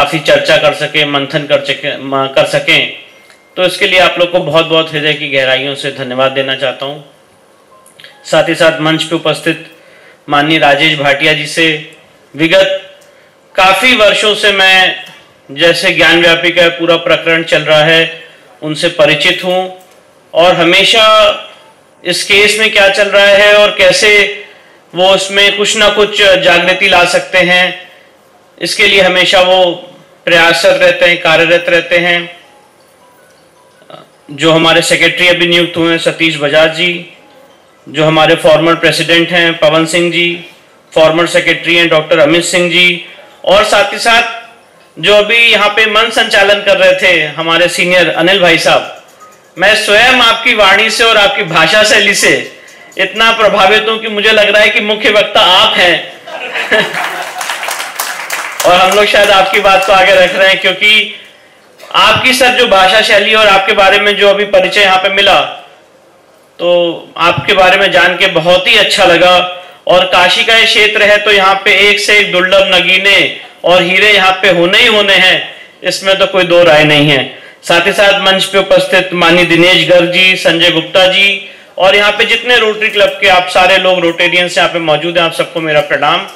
काफ़ी चर्चा कर सकें, मंथन कर सकें। तो इसके लिए आप लोग को बहुत बहुत हृदय की गहराइयों से धन्यवाद देना चाहता हूँ। साथ ही साथ मंच पे उपस्थित माननीय राजेश भाटिया जी से विगत काफ़ी वर्षों से मैं, जैसे ज्ञान व्यापी का पूरा प्रकरण चल रहा है, उनसे परिचित हूँ और हमेशा इस केस में क्या चल रहा है और कैसे वो उसमें कुछ ना कुछ जागृति ला सकते हैं, इसके लिए हमेशा वो प्रयासरत रहते हैं, कार्यरत रहते हैं। जो हमारे सेक्रेटरी अभी नियुक्त हुए हैं सतीश बजाज जी, जो हमारे फॉर्मर प्रेसिडेंट हैं पवन सिंह जी, फॉर्मर सेक्रेटरी हैं डॉक्टर अमित सिंह जी, और साथ ही साथ जो अभी यहाँ पे मन संचालन कर रहे थे हमारे सीनियर अनिल भाई साहब। मैं स्वयं आपकी वाणी से और आपकी भाषा शैली से इतना प्रभावित हूं कि मुझे लग रहा है कि मुख्य वक्ता आप हैं और हम लोग शायद आपकी बात को आगे रख रहे हैं, क्योंकि आपकी सर जो भाषा शैली और आपके बारे में जो अभी परिचय यहाँ पे मिला, तो आपके बारे में जान के बहुत ही अच्छा लगा। और काशी का ये क्षेत्र है तो यहाँ पे एक से एक दुर्लभ नगीने और हीरे यहाँ पे होने ही होने हैं, इसमें तो कोई दो राय नहीं है। साथ ही साथ मंच पे उपस्थित माननीय दिनेश गर्ग जी, संजय गुप्ता जी और यहाँ पे जितने रोटरी क्लब के आप सारे लोग रोटेरियंस यहाँ पे मौजूद हैं, आप सबको मेरा प्रणाम।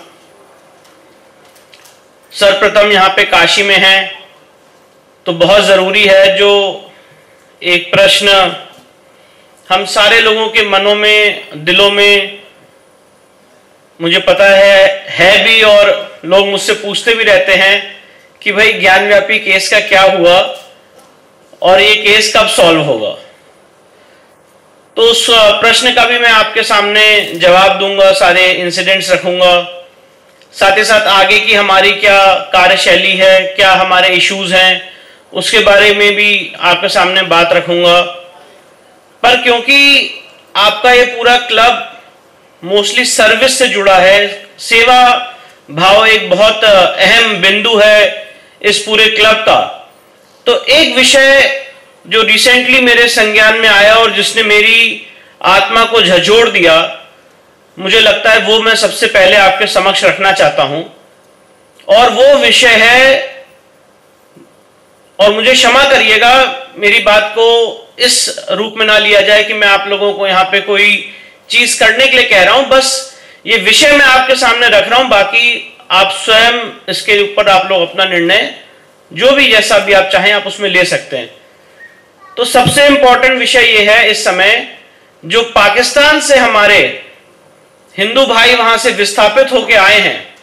सर्वप्रथम यहाँ पे काशी में है तो बहुत जरूरी है, जो एक प्रश्न हम सारे लोगों के मनों में, दिलों में, मुझे पता है भी, और लोग मुझसे पूछते भी रहते हैं कि भाई ज्ञान व्यापी केस का क्या हुआ और ये केस कब सॉल्व होगा। तो उस प्रश्न का भी मैं आपके सामने जवाब दूंगा, सारे इंसिडेंट्स रखूंगा। साथ ही साथ आगे की हमारी क्या कार्यशैली है, क्या हमारे इश्यूज हैं, उसके बारे में भी आपके सामने बात रखूंगा। पर क्योंकि आपका ये पूरा क्लब मोस्टली सर्विस से जुड़ा है, सेवा भाव एक बहुत अहम बिंदु है इस पूरे क्लब का, तो एक विषय जो रिसेंटली मेरे संज्ञान में आया और जिसने मेरी आत्मा को झंझोड़ दिया, मुझे लगता है वो मैं सबसे पहले आपके समक्ष रखना चाहता हूं। और वो विषय है, और मुझे क्षमा करिएगा मेरी बात को इस रूप में ना लिया जाए कि मैं आप लोगों को यहाँ पे कोई चीज करने के लिए कह रहा हूं, बस ये विषय मैं आपके सामने रख रहा हूं, बाकी आप स्वयं इसके ऊपर आप लोग अपना निर्णय जो भी जैसा भी आप चाहें आप उसमें ले सकते हैं। तो सबसे इंपॉर्टेंट विषय ये है इस समय, जो पाकिस्तान से हमारे हिंदू भाई वहां से विस्थापित होकर आए हैं,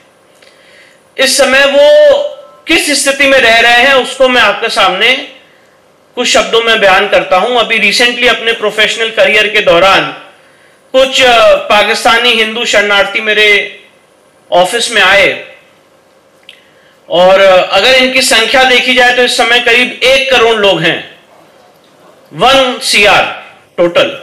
इस समय वो किस स्थिति में रह रहे हैं उसको मैं आपके सामने कुछ शब्दों में बयान करता हूं। अभी रिसेंटली अपने प्रोफेशनल करियर के दौरान कुछ पाकिस्तानी हिंदू शरणार्थी मेरे ऑफिस में आए, और अगर इनकी संख्या देखी जाए तो इस समय करीब 1 करोड़ लोग हैं, 1 CR टोटल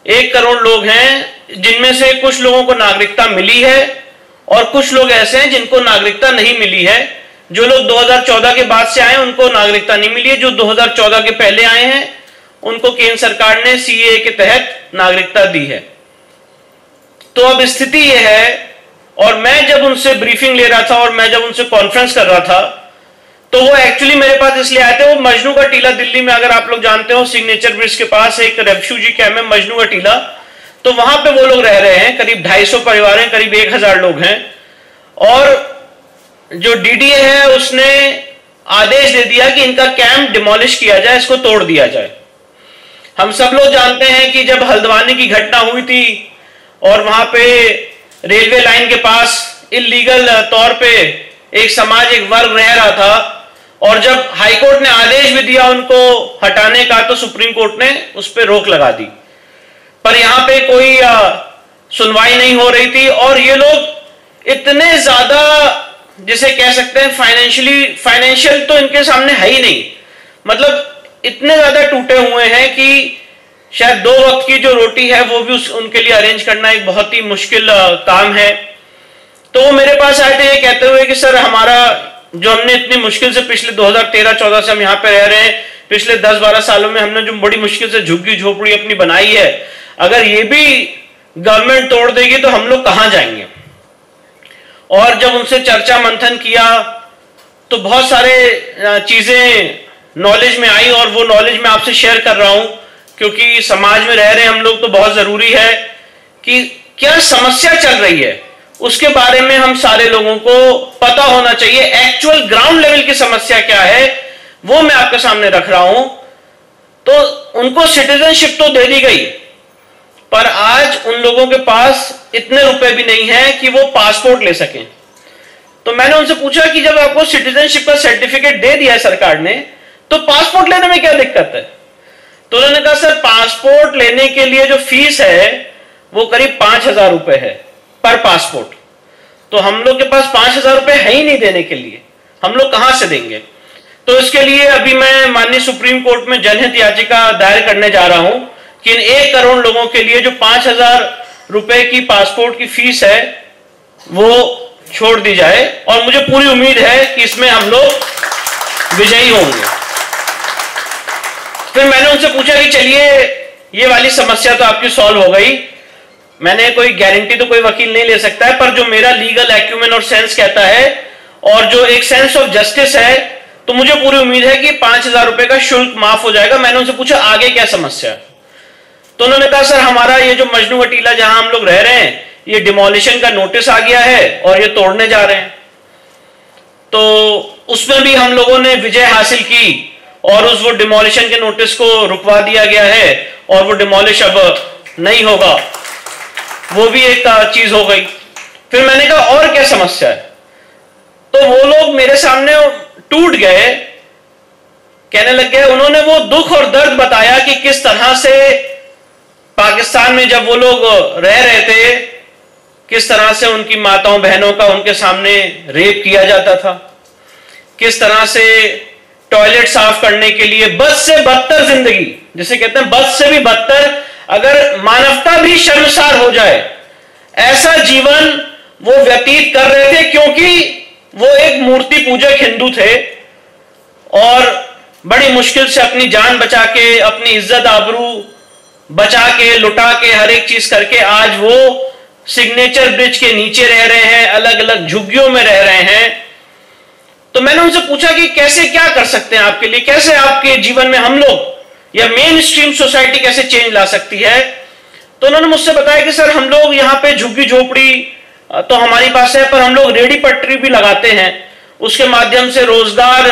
1 करोड़ लोग हैं, जिनमें से कुछ लोगों को नागरिकता मिली है और कुछ लोग ऐसे हैं जिनको नागरिकता नहीं मिली है। जो लोग 2014 के बाद से आए उनको नागरिकता नहीं मिली है, जो 2014 के पहले आए हैं उनको केंद्र सरकार ने CAA के तहत नागरिकता दी है। तो अब स्थिति यह है, और मैं जब उनसे ब्रीफिंग ले रहा था और मैं जब उनसे कॉन्फ्रेंस कर रहा था, तो वो एक्चुअली मेरे पास इसलिए आए थे। वो मजनू का टीला दिल्ली में, अगर आप लोग जानते हो, सिग्नेचर ब्रिज के पास एक रेफ्यूजी कैंप है मजनू का टीला, तो वहां पे वो लोग रह रहे हैं। करीब 250 परिवार हैं, करीब 1000 लोग हैं, और जो DDA है उसने आदेश दे दिया कि इनका कैंप डिमोलिश किया जाए, इसको तोड़ दिया जाए। हम सब लोग जानते हैं कि जब हल्द्वानी की घटना हुई थी और वहां पे रेलवे लाइन के पास इलीगल तौर पे एक समाज, एक वर्ग रह रहा था, और जब हाईकोर्ट ने आदेश भी दिया उनको हटाने का, तो सुप्रीम कोर्ट ने उस पर रोक लगा दी। पर यहां पे कोई सुनवाई नहीं हो रही थी, और ये लोग इतने ज्यादा, जिसे कह सकते हैं फाइनेंशियल तो इनके सामने है ही नहीं, मतलब इतने ज्यादा टूटे हुए हैं कि शायद 2 वक्त की जो रोटी है वो भी उनके लिए अरेंज करना एक बहुत ही मुश्किल काम है। तो वो मेरे पास आए थे ये कहते हुए कि सर, हमारा जो हमने इतनी मुश्किल से पिछले 2013-14 से हम यहाँ पे रह रहे हैं, पिछले 10-12 सालों में हमने जो बड़ी मुश्किल से झुग्गी झोपड़ी अपनी बनाई है, अगर ये भी गवर्नमेंट तोड़ देगी तो हम लोग कहां जाएंगे। और जब उनसे चर्चा मंथन किया तो बहुत सारे चीजें नॉलेज में आई और वो नॉलेज मैं आपसे शेयर कर रहा हूं, क्योंकि समाज में रह रहे हम लोग तो बहुत जरूरी है कि क्या समस्या चल रही है उसके बारे में हम सारे लोगों को पता होना चाहिए। एक्चुअल ग्राउंड लेवल की समस्या क्या है वो मैं आपके सामने रख रहा हूं। तो उनको सिटीजनशिप तो दे दी गई, पर आज उन लोगों के पास इतने रुपए भी नहीं है कि वो पासपोर्ट ले सकें। तो मैंने उनसे पूछा कि जब आपको सिटीजनशिप का सर्टिफिकेट दे दिया है सरकार ने, तो पासपोर्ट लेने में क्या दिक्कत है? तो उन्होंने कहा सर, पासपोर्ट लेने के लिए जो फीस है वो करीब 5,000 रुपए है पर पासपोर्ट। तो हम लोग के पास 5,000 रुपए है ही नहीं देने के लिए, हम लोग कहां से देंगे? तो इसके लिए अभी मैं माननीय सुप्रीम कोर्ट में जनहित याचिका दायर करने जा रहा हूं कि इन 1 करोड़ लोगों के लिए जो 5,000 रुपए की पासपोर्ट की फीस है वो छोड़ दी जाए, और मुझे पूरी उम्मीद है कि इसमें हम लोग विजयी होंगे। फिर मैंने उनसे पूछा कि चलिए ये वाली समस्या तो आपकी सॉल्व हो गई, मैंने कोई गारंटी तो कोई वकील नहीं ले सकता है, पर जो मेरा लीगल एक्यूमेन और सेंस कहता है और जो एक सेंस ऑफ जस्टिस है, तो मुझे पूरी उम्मीद है कि 5,000 रुपए का शुल्क माफ हो जाएगा। मैंने उनसे पूछा आगे क्या समस्या है? तो उन्होंने कहा सर, हमारा ये जो मजनू का टीला जहां हम लोग रह रहे हैं, ये डिमोलिशन का नोटिस आ गया है और ये तोड़ने जा रहे हैं। तो उसमें भी हम लोगों ने विजय हासिल की और उस वो डिमोलिशन के नोटिस को रुकवा दिया गया है और वो डिमोलिश अब नहीं होगा, वो भी एक चीज हो गई। फिर मैंने कहा और क्या समस्या है? तो वो लोग मेरे सामने टूट गए, कहने लग गए, उन्होंने वो दुख और दर्द बताया कि किस तरह से पाकिस्तान में जब वो लोग रह रहे थे, किस तरह से उनकी माताओं बहनों का उनके सामने रेप किया जाता था, किस तरह से टॉयलेट साफ करने के लिए बद से बदतर जिंदगी, जिसे कहते हैं बद से भी बदतर, अगर मानवता भी शर्मसार हो जाए ऐसा जीवन वो व्यतीत कर रहे थे, क्योंकि वो एक मूर्ति पूजक हिंदू थे और बड़ी मुश्किल से अपनी जान बचा के, अपनी इज्जत आबरू बचा के, लुटा के, हर एक चीज करके आज वो सिग्नेचर ब्रिज के नीचे रह रहे हैं, अलग अलग झुग्गियों में रह रहे हैं। तो मैंने उनसे पूछा कि कैसे, क्या कर सकते हैं आपके लिए, कैसे आपके जीवन में हम लोग या मेन स्ट्रीम सोसाइटी कैसे चेंज ला सकती है? तो उन्होंने मुझसे बताया कि सर, हम लोग यहाँ पे झुग्गी झोपड़ी तो हमारी पास है, पर हम लोग रेडी पटरी भी लगाते हैं, उसके माध्यम से रोजगार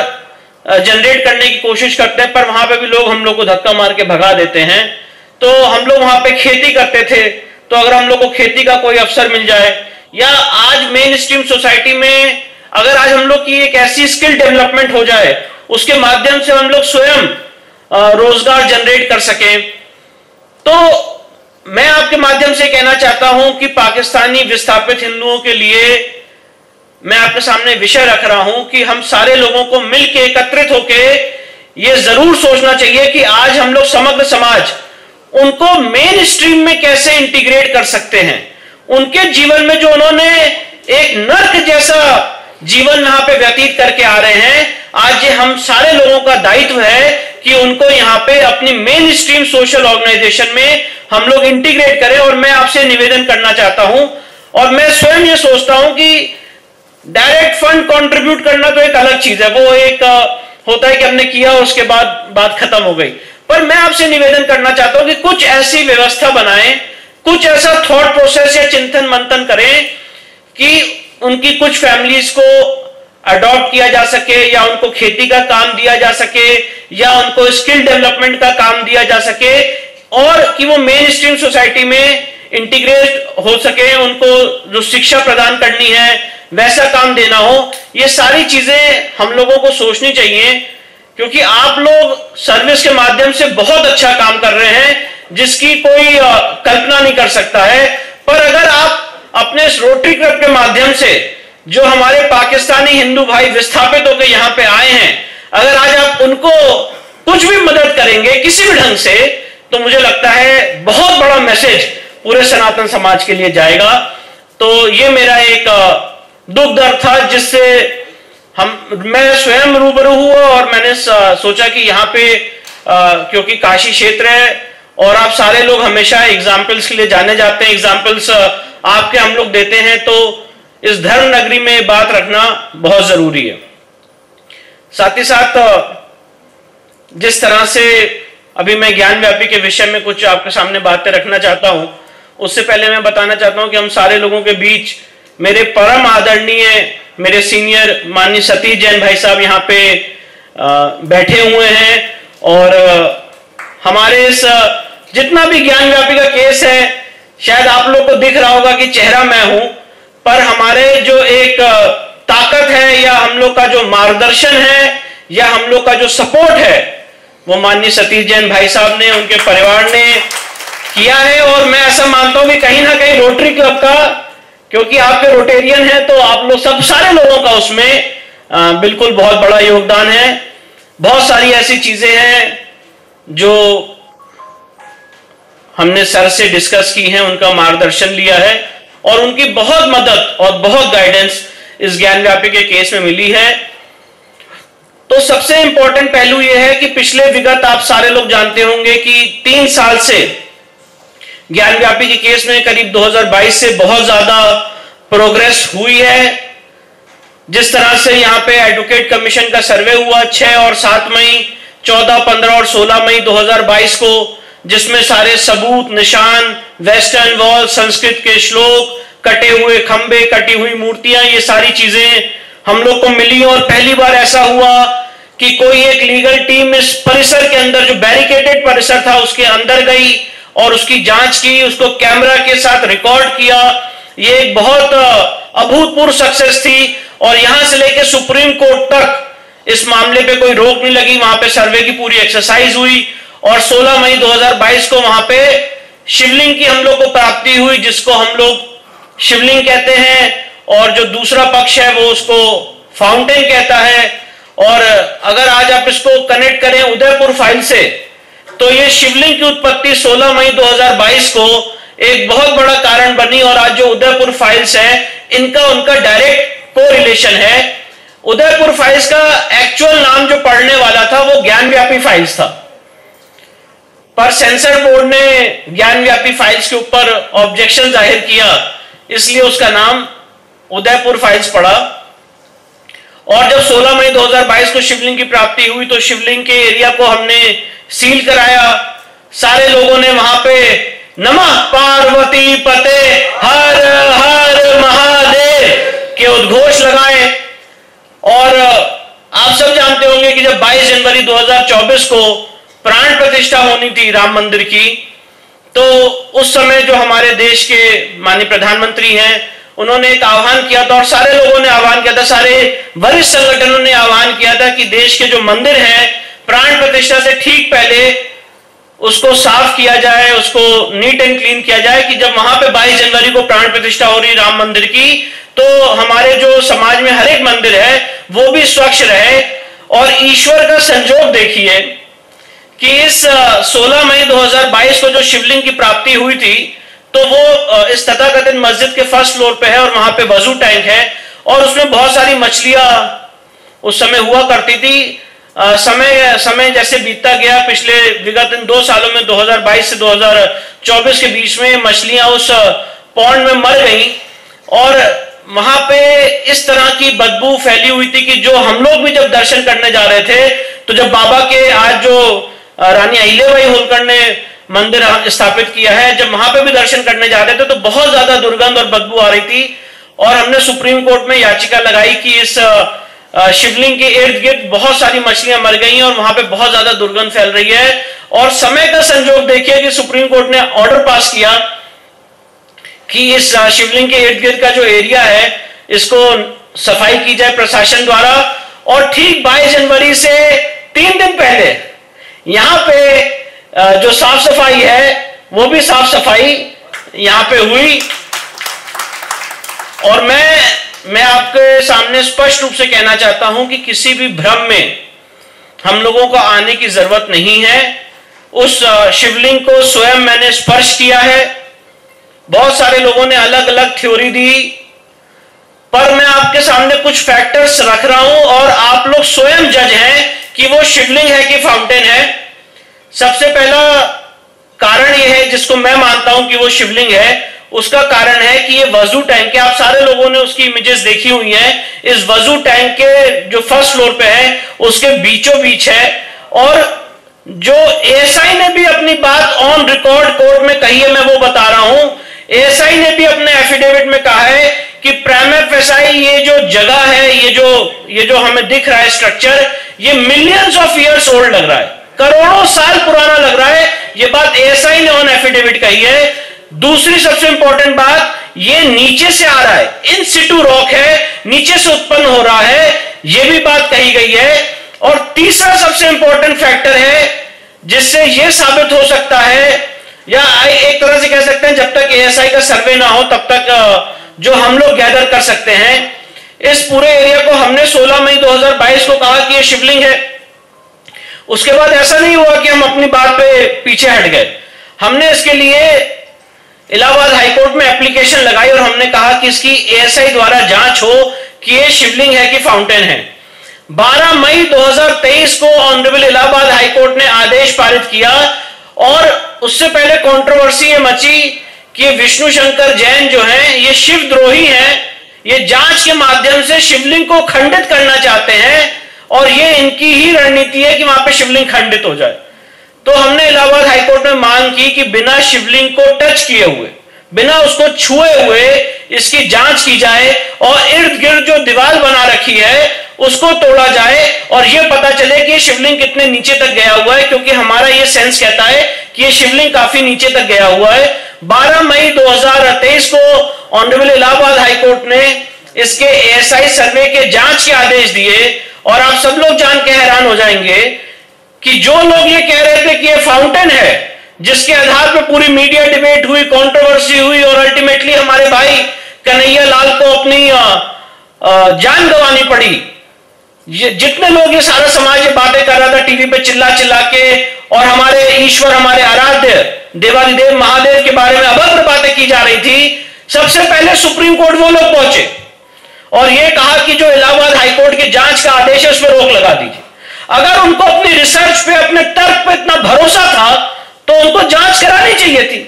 जनरेट करने की कोशिश करते हैं, पर वहां पे भी लोग हम लोग को धक्का मार के भगा देते हैं। तो हम लोग वहां पे खेती करते थे, तो अगर हम लोग को खेती का कोई अवसर मिल जाए, या आज मेन स्ट्रीम सोसाइटी में अगर आज हम लोग की एक ऐसी स्किल डेवलपमेंट हो जाए, उसके माध्यम से हम लोग स्वयं रोजगार जनरेट कर सकें। तो मैं आपके माध्यम से कहना चाहता हूं कि पाकिस्तानी विस्थापित हिंदुओं के लिए मैं आपके सामने विषय रख रहा हूं कि हम सारे लोगों को मिलकर एकत्रित होकर यह जरूर सोचना चाहिए कि आज हम लोग समग्र समाज उनको मेन स्ट्रीम में कैसे इंटीग्रेट कर सकते हैं। उनके जीवन में जो उन्होंने एक नर्क जैसा जीवन यहां पे व्यतीत करके आ रहे हैं, आज ये हम सारे लोगों का दायित्व है कि उनको यहां पे अपनी मेन स्ट्रीम सोशल ऑर्गेनाइजेशन में हम लोग इंटीग्रेट करें। और मैं आपसे निवेदन करना चाहता हूं, और मैं स्वयं ये सोचता हूं कि डायरेक्ट फंड कंट्रीब्यूट करना तो एक अलग चीज है, वो एक होता है कि हमने किया और उसके बाद बात खत्म हो गई। पर मैं आपसे निवेदन करना चाहता हूं कि कुछ ऐसी व्यवस्था बनाएं, कुछ ऐसा थॉट प्रोसेस या चिंतन मंथन करें कि उनकी कुछ फैमिलीज को अडॉप्ट किया जा सके, या उनको खेती का काम दिया जा सके, या उनको स्किल डेवलपमेंट का काम दिया जा सके, और कि वो मेन स्ट्रीम सोसाइटी में इंटीग्रेट हो सके, उनको जो शिक्षा प्रदान करनी है वैसा काम देना हो। ये सारी चीजें हम लोगों को सोचनी चाहिए, क्योंकि आप लोग सर्विस के माध्यम से बहुत अच्छा काम कर रहे हैं जिसकी कोई कल्पना नहीं कर सकता है। पर अगर आप अपने इस रोटरी क्लब के माध्यम से जो हमारे पाकिस्तानी हिंदू भाई विस्थापित होकर यहां पे आए हैं, अगर आज आप उनको कुछ भी मदद करेंगे किसी भी ढंग से, तो मुझे लगता है बहुत बड़ा मैसेज पूरे सनातन समाज के लिए जाएगा। तो ये मेरा एक दुख दर्द था जिससे मैं स्वयं रूबरू हुआ, और मैंने सोचा कि यहाँ पे क्योंकि काशी क्षेत्र है और आप सारे लोग हमेशा एग्जाम्पल्स के लिए जाने जाते हैं, एग्जाम्पल्स आपके हम लोग देते हैं, तो इस धर्म नगरी में बात रखना बहुत जरूरी है। साथ ही साथ जिस तरह से अभी मैं ज्ञान व्यापी के विषय में कुछ आपके सामने बातें रखना चाहता हूं, उससे पहले मैं बताना चाहता हूं कि हम सारे लोगों के बीच मेरे परम आदरणीय मेरे सीनियर माननीय सतीश जैन भाई साहब यहाँ पे बैठे हुए हैं। और हमारे इस जितना भी ज्ञान व्यापी का केस है, शायद आप लोग को दिख रहा होगा कि चेहरा मैं हूं, पर हमारे जो एक ताकत है या हम लोग का जो मार्गदर्शन है या हम लोग का जो सपोर्ट है, वो माननीय सतीश जैन भाई साहब ने, उनके परिवार ने किया है। और मैं ऐसा मानता हूं कि कहीं ना कहीं रोटरी क्लब का, क्योंकि आपके रोटेरियन हैं तो आप लोग सब सारे लोगों का उसमें बिल्कुल बहुत बड़ा योगदान है। बहुत सारी ऐसी चीजें हैं जो हमने सर से डिस्कस की हैं, उनका मार्गदर्शन लिया है और उनकी बहुत मदद और बहुत गाइडेंस इस ज्ञान व्यापी के केस में मिली है। तो सबसे इंपॉर्टेंट पहलू यह है कि पिछले विगत आप सारे लोग जानते होंगे कि 3 साल से ज्ञान व्यापी के केस में करीब 2022 से बहुत ज्यादा प्रोग्रेस हुई है। जिस तरह से यहाँ पे एडवोकेट कमीशन का सर्वे हुआ 6 और 7 मई, 14, 15 और 16 मई 2022 को, जिसमें सारे सबूत, निशान, वेस्टर्न वॉल, संस्कृत के श्लोक, कटे हुए खंबे, कटी हुई मूर्तियां, ये सारी चीजें हम लोग को मिली। और पहली बार ऐसा हुआ कि कोई एक लीगल टीम इस परिसर के अंदर, जो बैरिकेडेड परिसर था, उसके अंदर गई और उसकी जांच की, उसको कैमरा के साथ रिकॉर्ड किया। ये एक बहुत अभूतपूर्व सक्सेस थी और यहां से लेकर सुप्रीम कोर्ट तक इस मामले पे कोई रोक नहीं लगी। वहां पे सर्वे की पूरी एक्सरसाइज हुई और 16 मई 2022 को वहां पे शिवलिंग की हम लोग को प्राप्ति हुई, जिसको हम लोग शिवलिंग कहते हैं और जो दूसरा पक्ष है वो उसको फाउंटेन कहता है। और अगर आज आप इसको कनेक्ट करें उदयपुर फाइल से, तो ये शिवलिंग की उत्पत्ति 16 मई 2022 को एक बहुत बड़ा कारण बनी। और आज जो उदयपुर फाइल्स है, इनका उनका डायरेक्ट कोरिलेशन है। उदयपुर फाइल्स का एक्चुअल नाम जो पढ़ने वाला था वो ज्ञान व्यापी फाइल्स था, पर सेंसर बोर्ड ने ज्ञान व्यापी फाइल्स के ऊपर ऑब्जेक्शन जाहिर किया, इसलिए उसका नाम उदयपुर फाइल्स पड़ा। और जब 16 मई 2022 को शिवलिंग की प्राप्ति हुई तो शिवलिंग के एरिया को हमने सील कराया। सारे लोगों ने वहां पे नमः पार्वती पते हर हर महादेव के उद्घोष लगाए। और आप सब जानते होंगे कि जब 22 जनवरी 2024 को प्राण प्रतिष्ठा होनी थी राम मंदिर की, तो उस समय जो हमारे देश के माननीय प्रधानमंत्री हैं, उन्होंने एक आह्वान किया था और सारे लोगों ने आह्वान किया था, सारे वरिष्ठ संगठनों ने आह्वान किया था कि देश के जो मंदिर हैं, प्राण प्रतिष्ठा से ठीक पहले उसको साफ किया जाए, उसको नीट एंड क्लीन किया जाए, कि जब वहां पे 22 जनवरी को प्राण प्रतिष्ठा हो रही राम मंदिर की, तो हमारे जो समाज में हर एक मंदिर है वो भी स्वच्छ रहे। और ईश्वर का संजोग देखिए कि इस 16 मई 2022 को जो शिवलिंग की प्राप्ति हुई थी, तो वो इस तथाकथित मस्जिद के फर्स्ट फ्लोर पे है और वहां पे वजू टैंक है और उसमें बहुत सारी मछलियां उस समय हुआ करती थी। समय जैसे बीतता गया, पिछले विगत 2 सालों में 2022 से 2024 के बीच में मछलियां उस पॉन्ड में मर गई और वहां पे इस तरह की बदबू फैली हुई थी कि जो हम लोग भी जब दर्शन करने जा रहे थे, तो जब बाबा के आज जो रानी अहिल्याबाई होलकर ने मंदिर स्थापित किया है, जब वहां पे भी दर्शन करने जा रहे थे तो बहुत ज्यादा दुर्गंध और बदबू आ रही थी। और हमने सुप्रीम कोर्ट में याचिका लगाई कि इस शिवलिंग के इर्द गिर्द बहुत सारी मछलियां मर गई हैं और वहां पे बहुत ज्यादा दुर्गंध फैल रही है। और समय का संजोग देखिए कि सुप्रीम कोर्ट ने ऑर्डर पास किया कि इस शिवलिंग के इर्द गिर्द का जो एरिया है, इसको सफाई की जाए प्रशासन द्वारा। और ठीक 22 जनवरी से 3 दिन पहले यहां पे जो साफ सफाई है, वो भी साफ सफाई यहां पे हुई। और मैं आपके सामने स्पष्ट रूप से कहना चाहता हूं कि किसी भी भ्रम में हम लोगों को आने की जरूरत नहीं है। उस शिवलिंग को स्वयं मैंने स्पर्श किया है। बहुत सारे लोगों ने अलग अलग थ्योरी दी, पर मैं आपके सामने कुछ फैक्टर्स रख रहा हूं और आप लोग स्वयं जज हैं कि वो शिवलिंग है कि फाउंटेन है। सबसे पहला कारण यह है, जिसको मैं मानता हूं कि वो शिवलिंग है, उसका कारण है कि ये वजू टैंक है। आप सारे लोगों ने उसकी इमेजेस देखी हुई हैं। इस वजू टैंक के जो फर्स्ट फ्लोर पे है, उसके बीचों बीच है। और जो एएसआई ने भी अपनी बात ऑन रिकॉर्ड कोर्ट में कही है, मैं वो बता रहा हूं। एएसआई ने भी अपने एफिडेविट में कहा है कि प्राइमा फेसाई ये जो जगह है, ये जो हमें दिख रहा है स्ट्रक्चर, ये मिलियंस ऑफ ईयर्स ओल्ड लग रहा है, करोड़ों साल पुराना लग रहा है। ये बात एएसआई ने ऑन एफिडेविट कही है। दूसरी सबसे इंपॉर्टेंट बात, ये नीचे से आ रहा है, इन सिटू रॉक है, नीचे से उत्पन्न हो रहा है, ये भी बात कही गई है। और तीसरा सबसे इंपॉर्टेंट फैक्टर है जिससे यह साबित हो सकता है, या एक तरह से कह सकते हैं जब तक एएसआई का सर्वे ना हो तब तक जो हम लोग गैदर कर सकते हैं, इस पूरे एरिया को हमने 16 मई 2022 को कहा कि यह शिवलिंग है। उसके बाद ऐसा नहीं हुआ कि हम अपनी बात पे पीछे हट गए। हमने इसके लिए इलाहाबाद हाईकोर्ट में एप्लीकेशन लगाई और हमने कहा कि इसकी एएसआई द्वारा जांच हो कि यह शिवलिंग है कि फाउंटेन है। 12 मई 2023 को ऑनरेबल इलाहाबाद हाईकोर्ट ने आदेश पारित किया और उससे पहले कंट्रोवर्सी मची कि विष्णु शंकर जैन जो हैं ये शिवद्रोही हैं, ये जांच के माध्यम से शिवलिंग को खंडित करना चाहते हैं और ये इनकी ही रणनीति है कि वहां पे शिवलिंग खंडित हो जाए। तो हमने इलाहाबाद हाईकोर्ट में मांग की कि बिना शिवलिंग को टच किए हुए, बिना उसको छुए हुए इसकी जांच की जाए और इर्द गिर्द जो दीवार बना रखी है उसको तोड़ा जाए और यह पता चले कि शिवलिंग कितने नीचे तक गया हुआ है, क्योंकि हमारा यह सेंस कहता है कि यह शिवलिंग काफी नीचे तक गया हुआ है। 12 मई 2023 को ऑनरेबल इलाहाबाद हाईकोर्ट ने इसके एएसआई सर्वे के जांच के आदेश दिए और आप सब लोग जान के हैरान हो जाएंगे कि जो लोग ये कह रहे थे कि ये फाउंटेन है, जिसके आधार पर पूरी मीडिया डिबेट हुई, कंट्रोवर्सी हुई और अल्टीमेटली हमारे भाई कन्हैया लाल को अपनी जान गंवानी पड़ी। जितने लोग, ये सारा समाज ये बातें कर रहा था टीवी पे चिल्ला चिल्ला के और हमारे ईश्वर, हमारे आराध्य देवादिदेव महादेव के बारे में अभद्र बातें की जा रही थी, सबसे पहले सुप्रीम कोर्ट वो लोग पहुंचे और ये कहा कि जो इलाहाबाद हाईकोर्ट के जांच का आदेश है उस पर रोक लगा दीजिए। अगर उनको अपनी रिसर्च पे, अपने तर्क पे इतना भरोसा था तो उनको जांच करानी चाहिए थी।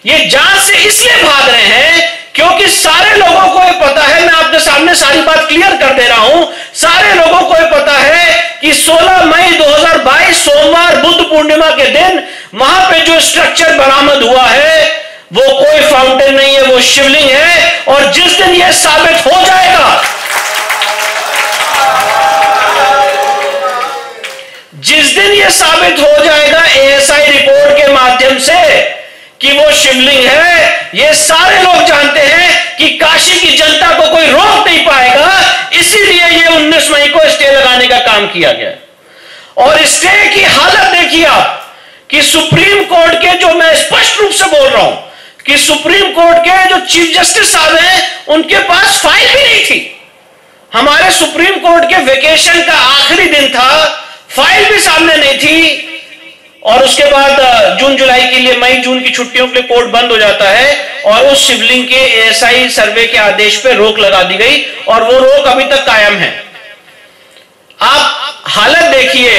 ये जांच से इसलिए भाग रहे हैं क्योंकि सारे लोगों को ये पता है, मैं आपके सामने सारी बात क्लियर कर दे रहा हूं, सारे लोगों को ये पता है कि 16 मई 2022 सोमवार बुद्ध पूर्णिमा के दिन वहां पे जो स्ट्रक्चर बरामद हुआ है वो कोई फाउंटेन नहीं है, वो शिवलिंग है। और जिस दिन यह साबित हो जाएगा, जिस दिन यह साबित हो जाएगा एएसआई रिपोर्ट के माध्यम से कि वो शिवलिंग है, ये सारे लोग जानते हैं कि काशी की जनता को कोई रोक नहीं पाएगा। इसीलिए ये 19 मई को स्टे लगाने का काम किया गया। और स्टे की हालत देखिए आप कि सुप्रीम कोर्ट के, जो मैं स्पष्ट रूप से बोल रहा हूं कि सुप्रीम कोर्ट के जो चीफ जस्टिस साहब हैं उनके पास फाइल भी नहीं थी। हमारे सुप्रीम कोर्ट के वेकेशन का आखिरी दिन था, फाइल भी सामने नहीं थी। और उसके बाद जून जुलाई के लिए, मई जून की छुट्टियों के लिए कोर्ट बंद हो जाता है और उस शिवलिंग के एएसआई सर्वे के आदेश पे रोक लगा दी गई और वो रोक अभी तक कायम है। आप हालत देखिए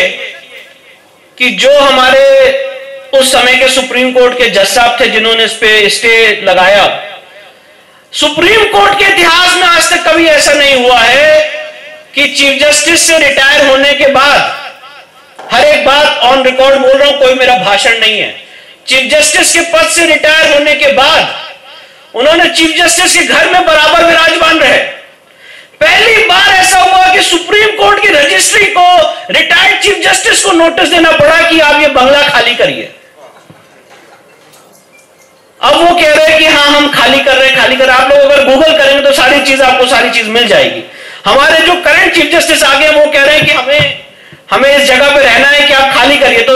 कि जो हमारे उस समय के सुप्रीम कोर्ट के जज साहब थे जिन्होंने इस पे स्टे लगाया, सुप्रीम कोर्ट के इतिहास में आज तक कभी ऐसा नहीं हुआ है कि चीफ जस्टिस से रिटायर होने के बाद, हर एक बात ऑन रिकॉर्ड बोल रहा हूं, कोई मेरा भाषण नहीं है, चीफ जस्टिस के पद से रिटायर होने के बाद उन्होंने चीफ जस्टिस के घर में बराबर विराजमान रहे। पहली बार ऐसा हुआ कि सुप्रीम कोर्ट की रजिस्ट्री को रिटायर्ड चीफ जस्टिस को नोटिस देना पड़ा कि आप ये बंगला खाली करिए। अब वो कह रहे हैं कि हाँ हम खाली कर रहे हैं। आप लोग अगर गूगल करेंगे तो सारी चीज, आपको सारी चीज मिल जाएगी। हमारे जो करंट चीफ जस्टिस आ गए वो कह रहे हैं कि हमें इस जगह पे रहना है कि आप खाली करिए। तो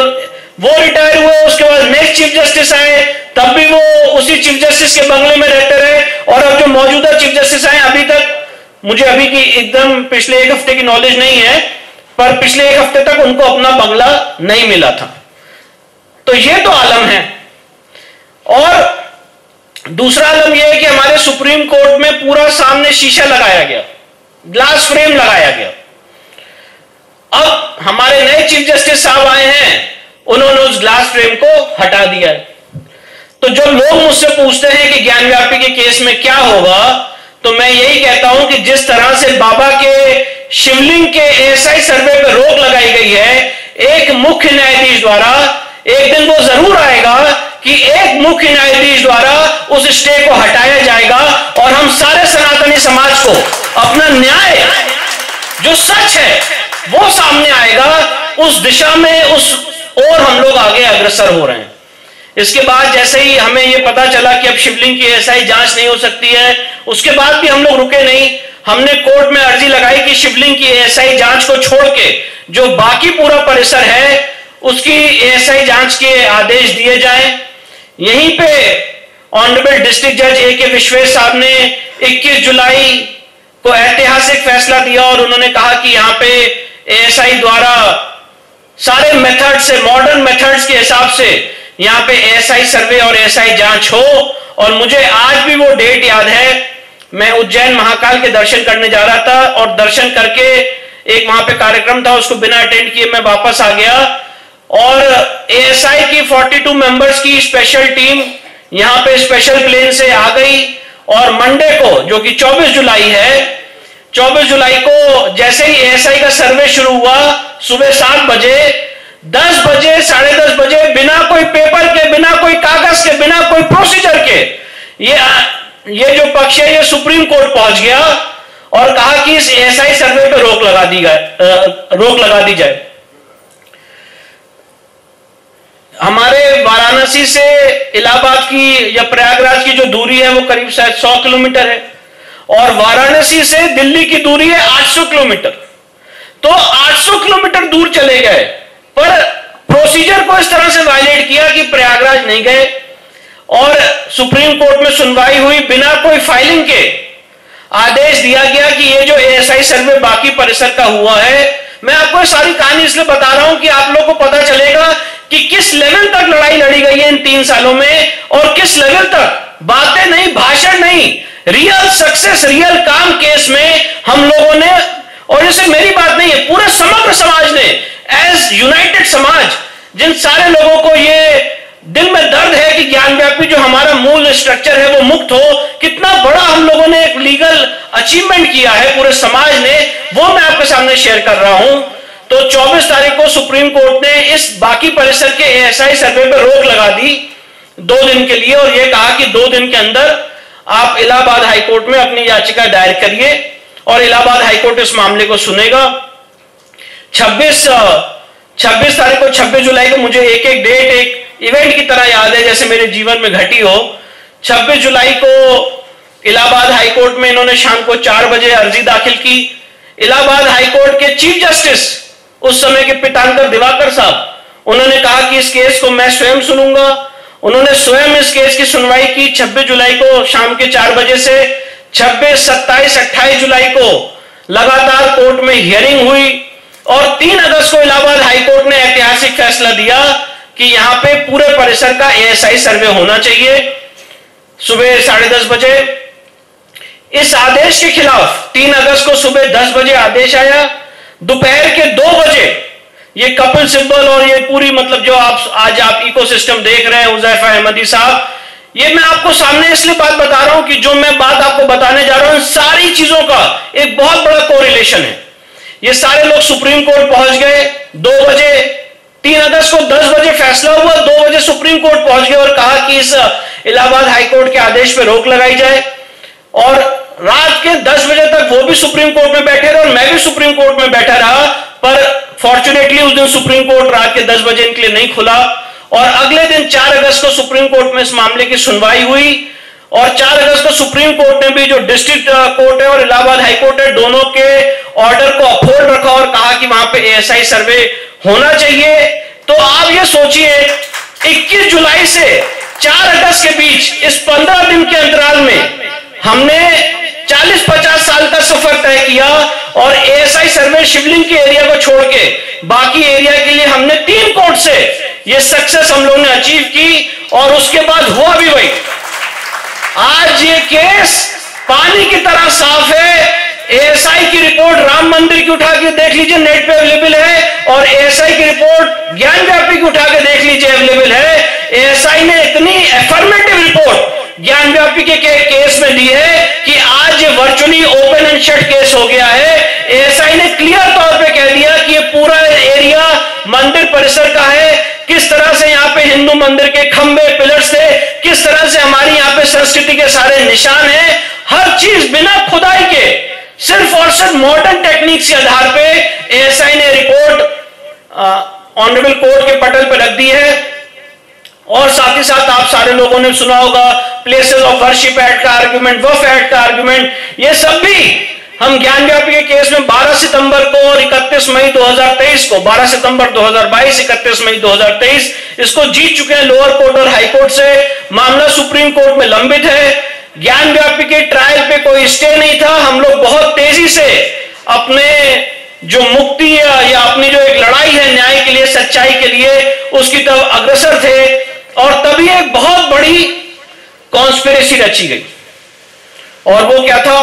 वो रिटायर हुए, उसके बाद नेक्स्ट चीफ जस्टिस आए, तब भी वो उसी चीफ जस्टिस के बंगले में रहते रहे। और अब जो मौजूदा चीफ जस्टिस आए, अभी तक मुझे अभी की एकदम पिछले एक हफ्ते की नॉलेज नहीं है, पर पिछले एक हफ्ते तक उनको अपना बंगला नहीं मिला था। तो ये तो आलम है। और दूसरा आलम यह है कि हमारे सुप्रीम कोर्ट में पूरा सामने शीशा लगाया गया, ग्लास फ्रेम लगाया गया। अब हमारे नए चीफ जस्टिस साहब आए हैं, उन्होंने उस ग्लास फ्रेम को हटा दिया है। तो जो लोग मुझसे पूछते हैं कि ज्ञानव्यापी के केस में क्या होगा, तो मैं यही कहता हूं कि जिस तरह से बाबा के शिवलिंग के एएसआई सर्वे पर रोक लगाई गई है, एक मुख्य न्यायाधीश द्वारा, एक दिन वो जरूर आएगा कि एक मुख्य न्यायाधीश द्वारा उस स्टे को हटाया जाएगा और हम सारे सनातनी समाज को अपना न्याय जो सच है वो सामने आएगा। उस दिशा में और हम लोग आगे अग्रसर हो रहे हैं। इसके बाद जैसे ही हमें यह पता चला कि अब शिवलिंग की एएसआई जांच नहीं हो सकती है, उसके बाद भी हम लोग रुके नहीं। हमने कोर्ट में अर्जी लगाई कि शिवलिंग की एएसआई जांच को छोड़ के जो बाकी पूरा परिसर है उसकी एएसआई जांच के आदेश दिए जाएं। यहीं पे ऑनरेबल डिस्ट्रिक्ट जज ए.के. विश्वेश साहब ने 21 जुलाई को ऐतिहासिक फैसला दिया और उन्होंने कहा कि यहां पे एएसआई द्वारा सारे मेथड से, मॉडर्न मेथड्स के हिसाब से यहां पे एएसआई सर्वे और एएसआई जांच हो। और मुझे आज भी वो डेट याद है, मैं उज्जैन महाकाल के दर्शन करने जा रहा था और दर्शन करके एक वहां पे कार्यक्रम था, उसको बिना अटेंड किए मैं वापस आ गया और एएसआई की 42 मेंबर्स की स्पेशल टीम यहां पे स्पेशल प्लेन से आ गई और मंडे को, जो कि 24 जुलाई है, 24 जुलाई को जैसे ही एएसआई का सर्वे शुरू हुआ, सुबह 7 बजे, 10 बजे, 10:30 बजे, बिना कोई पेपर के, बिना कोई कागज के, बिना कोई प्रोसीजर के, ये जो पक्ष है ये सुप्रीम कोर्ट पहुंच गया और कहा कि इस एएसआई सर्वे पे रोक लगा दी जाए। हमारे वाराणसी से इलाहाबाद की या प्रयागराज की जो दूरी है वो करीब शायद 100 किलोमीटर है और वाराणसी से दिल्ली की दूरी है 800 किलोमीटर। तो 800 किलोमीटर दूर चले गए पर प्रोसीजर को इस तरह से वायलेट किया कि प्रयागराज नहीं गए और सुप्रीम कोर्ट में सुनवाई हुई, बिना कोई फाइलिंग के आदेश दिया गया कि ये जो एएसआई सर्वे बाकी परिसर का हुआ है। मैं आपको सारी कहानी इसलिए बता रहा हूं कि आप लोगों को पता चलेगा कि किस लेवल तक लड़ाई लड़ी गई है इन 3 सालों में और किस लेवल तक बातें नहीं, भाषण नहीं, रियल सक्सेस, रियल काम केस में हम लोगों ने, और इसे मेरी बात नहीं है, पूरे समग्र समाज ने एज यूनाइटेड समाज, जिन सारे लोगों को ये दिल में दर्द है कि ज्ञानव्यापी जो हमारा मूल स्ट्रक्चर है वो मुक्त हो, कितना बड़ा हम लोगों ने एक लीगल अचीवमेंट किया है पूरे समाज ने, वो मैं आपके सामने शेयर कर रहा हूं। तो 24 तारीख को सुप्रीम कोर्ट ने इस बाकी परिसर के एएसआई सर्वे पर रोक लगा दी 2 दिन के लिए और यह कहा कि 2 दिन के अंदर आप इलाहाबाद हाईकोर्ट में अपनी याचिका दायर करिए और इलाहाबाद हाईकोर्ट इस मामले को सुनेगा। 26 तारीख को, 26 जुलाई को, मुझे एक डेट एक इवेंट की तरह याद है जैसे मेरे जीवन में घटी हो। 26 जुलाई को इलाहाबाद हाईकोर्ट में इन्होंने शाम को 4 बजे अर्जी दाखिल की। इलाहाबाद हाईकोर्ट के चीफ जस्टिस उस समय के पीतांबर दिवाकर साहब, उन्होंने कहा कि इस केस को मैं स्वयं सुनूंगा। उन्होंने स्वयं इस केस की सुनवाई की 26 जुलाई को शाम के 4 बजे से 26, 27, 28 जुलाई को लगातार कोर्ट में हियरिंग हुई और 3 अगस्त को इलाहाबाद हाईकोर्ट ने ऐतिहासिक फैसला दिया कि यहां पे पूरे परिसर का एएसआई सर्वे होना चाहिए सुबह 10:30 बजे। इस आदेश के खिलाफ 3 अगस्त को सुबह 10 बजे आदेश आया। दोपहर के 2 बजे ये कपिल सिब्बल और ये पूरी, मतलब जो आज आप इकोसिस्टम देख रहे हैं, हुज़ैफा अहमदी साहब, ये मैं आपको सामने इसलिए बात बता रहा हूं कि जो मैं बात आपको बताने जा रहा हूं, इन सारी चीजों का एक बहुत बड़ा कोरिलेशन है। ये सारे लोग सुप्रीम कोर्ट पहुंच गए 2 बजे, 3 अगस्त को 10 बजे फैसला हुआ, 2 बजे सुप्रीम कोर्ट पहुंच गए और कहा कि इस इलाहाबाद हाईकोर्ट के आदेश पर रोक लगाई जाए। और रात के 10 बजे तक वो भी सुप्रीम कोर्ट में बैठे रहे और मैं भी सुप्रीम कोर्ट में बैठा रहा, पर फॉर्चुनेटली उस दिन सुप्रीम कोर्ट रात के 10 बजे इनके लिए नहीं खुला। और अगले दिन 4 अगस्त को सुप्रीम कोर्ट में इस मामले की सुनवाई हुई और 4 अगस्त को सुप्रीम कोर्ट ने भी, जो डिस्ट्रिक्ट कोर्ट है और इलाहाबाद हाईकोर्ट है, दोनों के ऑर्डर को अपहोल्ड रखा और कहा कि वहां पे एएसआई सर्वे होना चाहिए। तो आप ये सोचिए 21 जुलाई से 4 अगस्त के बीच इस 15 दिन के अंतराल में हमने 40-50 साल का सफर तय किया और एएसआई सर्वे शिवलिंग के एरिया को छोड़ के बाकी एरिया के लिए हमने 3 कोर्ट से ये सक्सेस हम लोगों ने अचीव की और उसके बाद हुआ भी वही। आज ये केस पानी की तरह साफ है। एएसआई की रिपोर्ट राम मंदिर की उठा के देख लीजिए, नेट पे अवेलेबल है, और एएसआई की रिपोर्ट ज्ञानव्यापी की उठा के देख लीजिए, अवेलेबल है। एएसआई ने इतनी एफर्मेटिव रिपोर्ट ज्ञान व्यापी के केस में दी है कि आज ये virtually open and shut case हो गया है। एएसआई ने क्लियर तौर पे कह दिया कि ये पूरा एरिया मंदिर परिसर का है, किस तरह से यहाँ पे हिंदू मंदिर के खंबे पिलर्स थे, किस तरह से हमारी यहाँ पे संस्कृति के सारे निशान हैं, हर चीज बिना खुदाई के सिर्फ और सिर्फ मॉडर्न टेक्निक के आधार पे एएसआई ने रिपोर्ट ऑनरेबल कोर्ट के पटल पर रख दी है। और साथ ही साथ आप सारे लोगों ने सुना होगा प्लेसेस ऑफ वर्शिप एक्ट का आर्ग्यूमेंट, वफ एक्ट का आर्ग्यूमेंट, ये सब भी हम ज्ञान व्यापी के केस में 12 सितंबर को और 31 मई 2023 को, 12 सितंबर 2022, 31 मई 2023 इसको जीत चुके हैं लोअर कोर्ट और हाई कोर्ट से। मामला सुप्रीम कोर्ट में लंबित है। ज्ञान व्यापी के ट्रायल पे कोई स्टे नहीं था। हम लोग बहुत तेजी से अपने जो मुक्ति या अपनी जो एक लड़ाई है न्याय के लिए, सच्चाई के लिए, उसकी तरफ अग्रसर थे। और तभी एक बहुत बड़ी कॉन्स्पिरेसी रची गई, और वो क्या था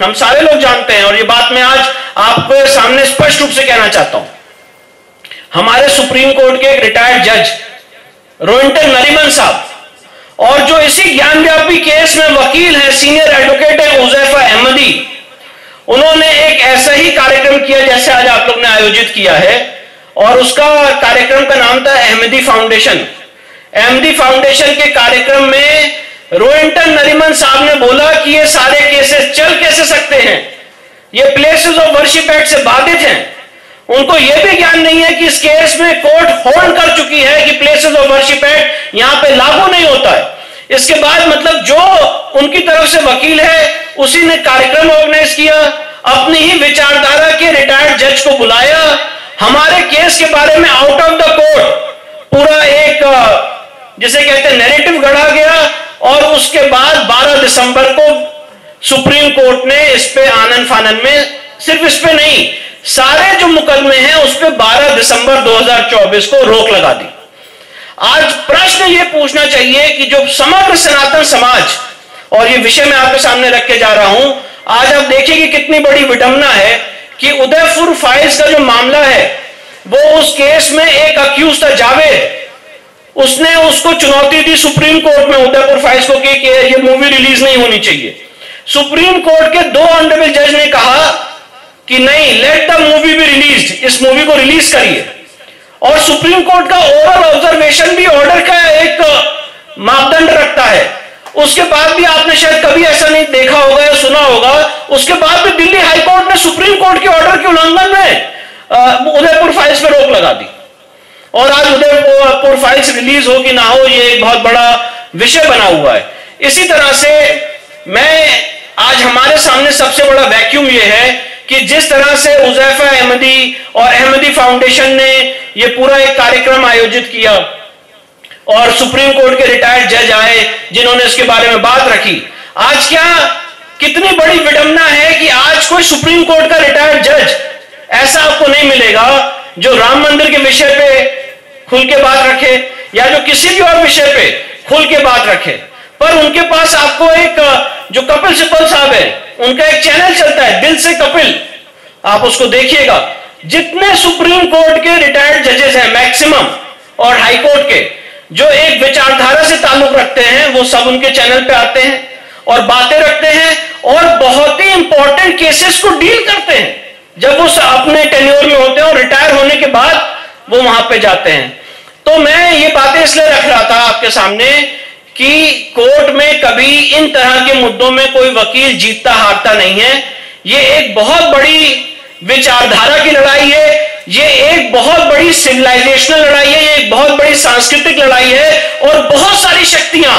हम सारे लोग जानते हैं। और ये बात मैं आज आपके सामने स्पष्ट रूप से कहना चाहता हूं। हमारे सुप्रीम कोर्ट के एक रिटायर्ड जज रोहिंटन नरीमन साहब, और जो इसी ज्ञान व्यापी केस में वकील हैं, सीनियर एडवोकेट हैं हुज़ैफा अहमदी, उन्होंने एक ऐसा ही कार्यक्रम किया जैसे आज आप लोग ने आयोजित किया है। और उसका कार्यक्रम का नाम था अहमदी फाउंडेशन। अहमदी फाउंडेशन के कार्यक्रम में रोहिंटन नरीमन साहब ने बोला कि ये सारे केसेस चल कैसे सकते हैं, ये प्लेसेस ऑफ वर्शिप एक्ट से बाधित हैं। उनको यह भी ज्ञान नहीं है कि इस केस में कोर्ट होल्ड कर चुकी है कि प्लेसेस ऑफ वर्शिप एक्ट यहां पे लागू नहीं होता है। इसके बाद मतलब जो उनकी तरफ से वकील है उसी ने कार्यक्रम ऑर्गेनाइज किया, अपनी ही विचारधारा के रिटायर्ड जज को बुलाया, हमारे केस के बारे में आउट ऑफ द कोर्ट पूरा एक जिसे कहते हैं नैरेटिव गढ़ा गया। और उसके बाद 12 दिसंबर को सुप्रीम कोर्ट ने इस पे आनन फानन में, सिर्फ इस पे नहीं, सारे जो मुकदमे हैं उस पे 12 दिसंबर 2024 को रोक लगा दी। आज प्रश्न ये पूछना चाहिए कि जो समग्र सनातन समाज, और ये विषय मैं आपके सामने रख के जा रहा हूं, आज आप देखिए कि कितनी बड़ी विडंबना है कि उदयपुर फाइल्स का जो मामला है वो उस केस में एक अक्यूज था जावेद, उसने उसको चुनौती दी सुप्रीम कोर्ट में उदयपुर फाइल्स को कि ये मूवी रिलीज नहीं होनी चाहिए। सुप्रीम कोर्ट के 2 ऑनरेबल जज ने कहा कि नहीं, let the movie be released, इस मूवी को रिलीज करिए। और सुप्रीम कोर्ट का ओवरऑल ऑब्जर्वेशन भी ऑर्डर का एक मापदंड रखता है। उसके बाद भी आपने शायद कभी ऐसा नहीं देखा होगा या सुना होगा, उसके बाद भी दिल्ली हाई कोर्ट ने सुप्रीम कोर्ट के ऑर्डर के उल्लंघन में उदयपुर फाइल्स पर रोक लगा दी। और आज उदयपुर फाइल्स रिलीज हो कि ना हो, ये एक बहुत बड़ा विषय बना हुआ है। इसी तरह से मैं आज हमारे सामने सबसे बड़ा वैक्यूम ये है कि जिस तरह से हुज़ैफा अहमदी और अहमदी फाउंडेशन ने ये पूरा एक कार्यक्रम आयोजित किया और सुप्रीम कोर्ट के रिटायर्ड जज आए जिन्होंने इसके बारे में बात रखी। आज क्या कितनी बड़ी विडंबना है कि आज कोई सुप्रीम कोर्ट का रिटायर्ड जज ऐसा आपको नहीं मिलेगा जो राम मंदिर के विषय पे खुल के बात रखे या जो किसी भी और विषय पे खुल के बात रखे। पर उनके पास आपको एक जो कपिल सिब्बल साहब है, उनका एक चैनल चलता है दिल से कपिल, आप उसको देखिएगा। जितने सुप्रीम कोर्ट के रिटायर्ड जजेस हैं मैक्सिमम और हाई कोर्ट के जो एक विचारधारा से ताल्लुक रखते हैं, वो सब उनके चैनल पे आते हैं और बातें रखते हैं और बहुत ही इंपॉर्टेंट केसेस को डील करते हैं। जब वो अपने टेन्योर में होते हैं और रिटायर होने के बाद वो वहां पे जाते हैं। तो मैं ये बातें इसलिए रख रहा था आपके सामने कि कोर्ट में कभी इन तरह के मुद्दों में कोई वकील जीतता हारता नहीं है। ये एक बहुत बड़ी विचारधारा की लड़ाई है, ये एक बहुत बड़ी सिविलाइजेशनल लड़ाई है, ये एक बहुत बड़ी सांस्कृतिक लड़ाई है और बहुत सारी शक्तियां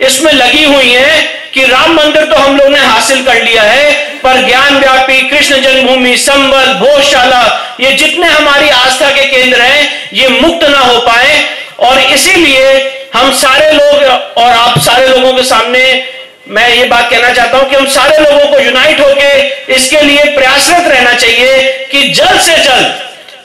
इसमें लगी हुई हैं कि राम मंदिर तो हम लोग ने हासिल कर लिया है, पर ज्ञान व्यापी, कृष्ण जन्मभूमि, संबल, भोजशाला, ये जितने हमारी आस्था के केंद्र हैं, ये मुक्त ना हो पाए। और इसीलिए हम सारे लोग और आप सारे लोगों के सामने मैं ये बात कहना चाहता हूं कि हम सारे लोगों को यूनाइट होकर इसके लिए प्रयासरत रहना चाहिए कि जल्द से जल्द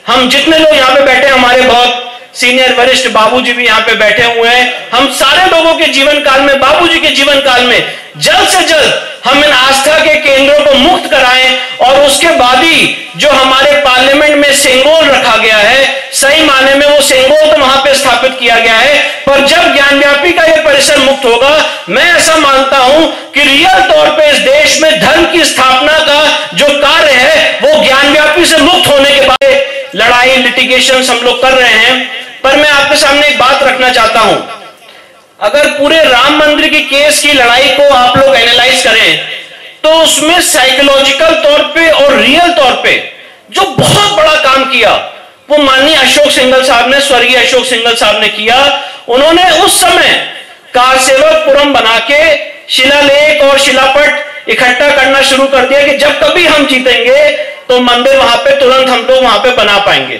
हम जितने लोग यहाँ पे बैठे हैं, हमारे बहुत सीनियर वरिष्ठ बाबूजी भी यहाँ पे बैठे हुए हैं, हम सारे लोगों के जीवन काल में, बाबूजी के जीवन काल में जल्द से जल्द हम इन आस्था के केंद्रों को मुक्त कराएं और उसके बाद ही जो हमारे पार्लियामेंट में सेंगोल रखा गया है, सही माने में वो सेंगोल तो वहां पे स्थापित किया गया है। पर जब ज्ञानव्यापी का यह परिसर मुक्त होगा, मैं ऐसा मानता हूं कि रियल तौर पे इस देश में धर्म की स्थापना का जो कार्य है वो ज्ञानव्यापी से मुक्त होने के बाद लड़ाई लिटिगेशन हम लोग कर रहे हैं। पर मैं आपके सामने एक बात रखना चाहता हूं, अगर पूरे राम मंदिर की केस की लड़ाई को आप लोग एनालाइज करें तो उसमें साइकोलॉजिकल तौर पे और रियल तौर पे जो बहुत बड़ा काम किया वो माननीय अशोक सिंघल साहब ने, स्वर्गीय अशोक सिंघल साहब ने किया। उन्होंने उस समय कारसेवकपुरम बना के शिलालेख और शिलापट इकट्ठा करना शुरू कर दिया कि जब कभी हम जीतेंगे तो मंदिर वहां पे तुरंत हम लोग वहां पे बना पाएंगे।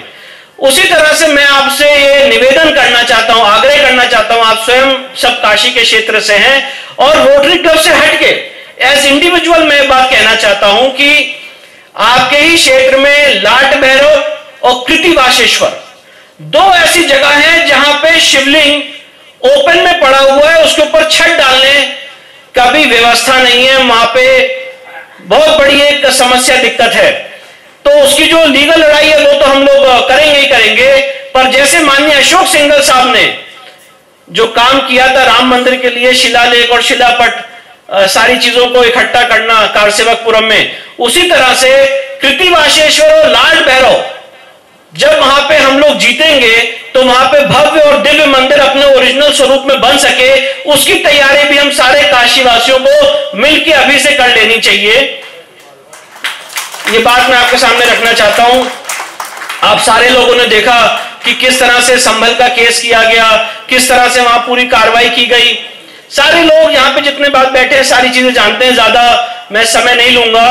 उसी तरह से मैं आपसे ये निवेदन करना चाहता हूं, आग्रह करना चाहता हूं, आप स्वयं सब काशी के क्षेत्र से हैं और रोटरी क्लब से हटके एज इंडिविजुअल मैं बात कहना चाहता हूं कि आपके ही क्षेत्र में लाट भैरव और कृतिवासेश्वर दो ऐसी जगह हैं जहां पे शिवलिंग ओपन में पड़ा हुआ है, उसके ऊपर छत डालने का भी व्यवस्था नहीं है। वहां पे बहुत बड़ी एक समस्या दिक्कत है, तो उसकी जो लीगल लड़ाई है वो तो हम लोग करेंगे ही करेंगे। पर जैसे माननीय अशोक सिंघल साहब ने जो काम किया था राम मंदिर के लिए, शिलालेख और शिलापट सारी चीजों को इकट्ठा करना कारसेवकपुरम में, उसी तरह से कृतिवासेश्वर और लाट भैरव जब वहां पे हम लोग जीतेंगे तो वहां पे भव्य और दिव्य मंदिर अपने ओरिजिनल स्वरूप में बन सके, उसकी तैयारी भी हम सारे काशीवासियों को मिलकर अभी से कर लेनी चाहिए। ये बात मैं आपके सामने रखना चाहता हूं। आप सारे लोगों ने देखा कि किस तरह से संभल का केस किया गया, किस तरह से वहां पूरी कार्रवाई की गई। सारे लोग यहाँ पे जितने बात बैठे हैं सारी चीजें जानते हैं, ज्यादा मैं समय नहीं लूंगा।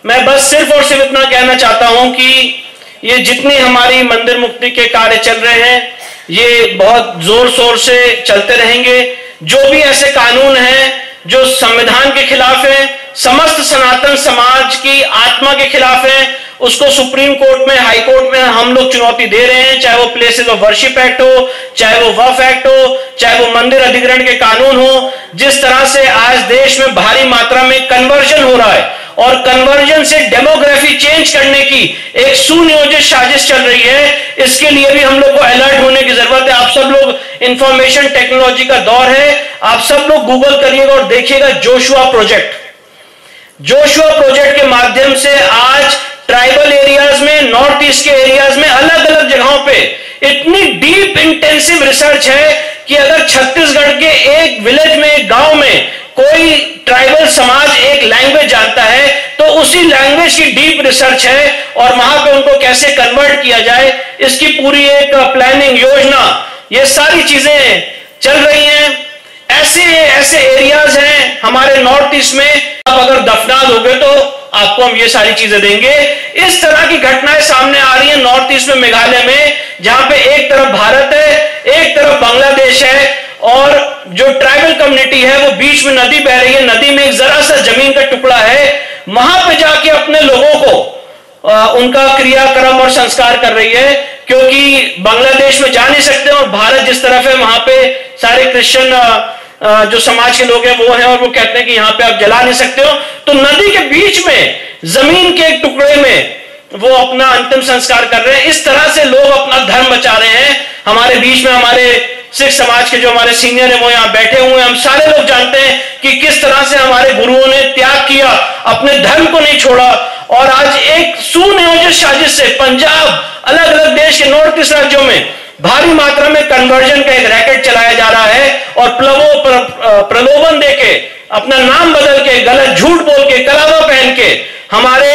मैं बस सिर्फ और सिर्फ इतना कहना चाहता हूं कि ये जितनी हमारी मंदिर मुक्ति के कार्य चल रहे हैं ये बहुत जोर शोर से चलते रहेंगे। जो भी ऐसे कानून हैं जो संविधान के खिलाफ है, समस्त सनातन समाज की आत्मा के खिलाफ है, उसको सुप्रीम कोर्ट में, हाई कोर्ट में हम लोग चुनौती दे रहे हैं। चाहे वो प्लेसेस ऑफ वर्शिप एक्ट हो, चाहे वो वक्फ एक्ट हो, चाहे वो मंदिर अधिग्रहण के कानून हो। जिस तरह से आज देश में भारी मात्रा में कन्वर्जन हो रहा है और कन्वर्जन से डेमोग्राफी चेंज करने की एक सुनियोजित साजिश चल रही है, इसके लिए भी हम लोग को अलर्ट होने की जरूरत है। आप सब लोग इंफॉर्मेशन टेक्नोलॉजी का दौर है, आप सब लोग गूगल करिएगा और देखिएगा जोशुआ प्रोजेक्ट। जोशुआ प्रोजेक्ट के माध्यम से आज ट्राइबल एरियाज में, नॉर्थ ईस्ट के एरियाज में, अलग अलग जगहों पे इतनी डीप इंटेंसिव रिसर्च है कि अगर छत्तीसगढ़ के एक विलेज में, एक गांव में कोई ट्राइबल समाज एक लैंग्वेज जानता है तो उसी लैंग्वेज की डीप रिसर्च है और वहां पे उनको कैसे कन्वर्ट किया जाए इसकी पूरी एक प्लानिंग योजना, ये सारी चीजें चल रही हैं। ऐसे एरियाज हैं हमारे नॉर्थ ईस्ट में, आप अगर दफना दोगे तो आपको हम ये सारी चीजें देंगे। इस तरह की घटनाएं सामने आ रही हैं नॉर्थ ईस्ट में, मेघालय में, जहां पे एक तरफ भारत है, एक तरफ बांग्लादेश है और जो ट्राइबल कम्युनिटी है वो बीच में नदी बह रही है, नदी में एक जरा सा जमीन का टुकड़ा है, वहां पे जाके अपने लोगों को उनका क्रियाक्रम और संस्कार कर रही है, क्योंकि बांग्लादेश में जा नहीं सकते और भारत जिस तरफ है वहां पे सारे क्रिश्चियन जो समाज के लोग हैं वो हैं और वो कहते हैं कि यहाँ पे आप जला नहीं सकते हो, तो नदी के बीच में जमीन के एक टुकड़े में वो अपना अंतिम संस्कार कर रहे हैं। इस तरह से लोग अपना धर्म बचा रहे हैं। हमारे बीच में हमारे सिख समाज के जो हमारे सीनियर हैं वो यहाँ बैठे हुए हैं। हम सारे लोग जानते हैं कि किस तरह से हमारे गुरुओं ने त्याग किया, अपने धर्म को नहीं छोड़ा और आज एक सुनियोजित साजिश से पंजाब, अलग अलग देश के नॉर्थ ईस्ट राज्यों में भारी मात्रा में कन्वर्जन का एक रैकेट चलाया जा रहा है और प्रलोभन देके, अपना नाम बदल के, गलत झूठ बोल के, कलावा पहन के हमारे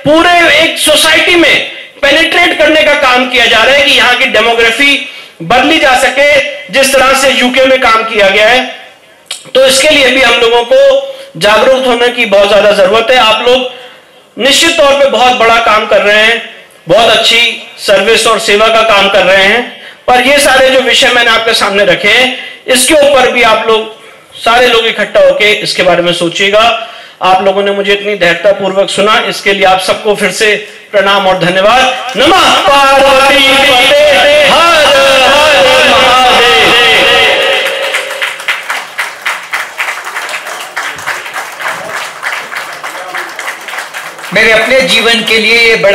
पूरे एक सोसाइटी में पेनिट्रेट करने का काम किया जा रहा है कि यहां की डेमोग्राफी बदली जा सके, जिस तरह से यूके में काम किया गया है। तो इसके लिए भी हम लोगों को जागरूक होने की बहुत ज्यादा जरूरत है। आप लोग निश्चित तौर पे बहुत बड़ा काम कर रहे हैं, बहुत अच्छी सर्विस और सेवा का काम कर रहे हैं, पर ये सारे जो विषय मैंने आपके सामने रखे हैं इसके ऊपर भी आप लोग सारे लोग इकट्ठा होकर इसके बारे में सोचिएगा। आप लोगों ने मुझे इतनी धैर्यता पूर्वक सुना, इसके लिए आप सबको फिर से प्रणाम और धन्यवाद। नमः पार्वती पते, हर हर महादेव। मेरे अपने जीवन के लिए ये बड़ा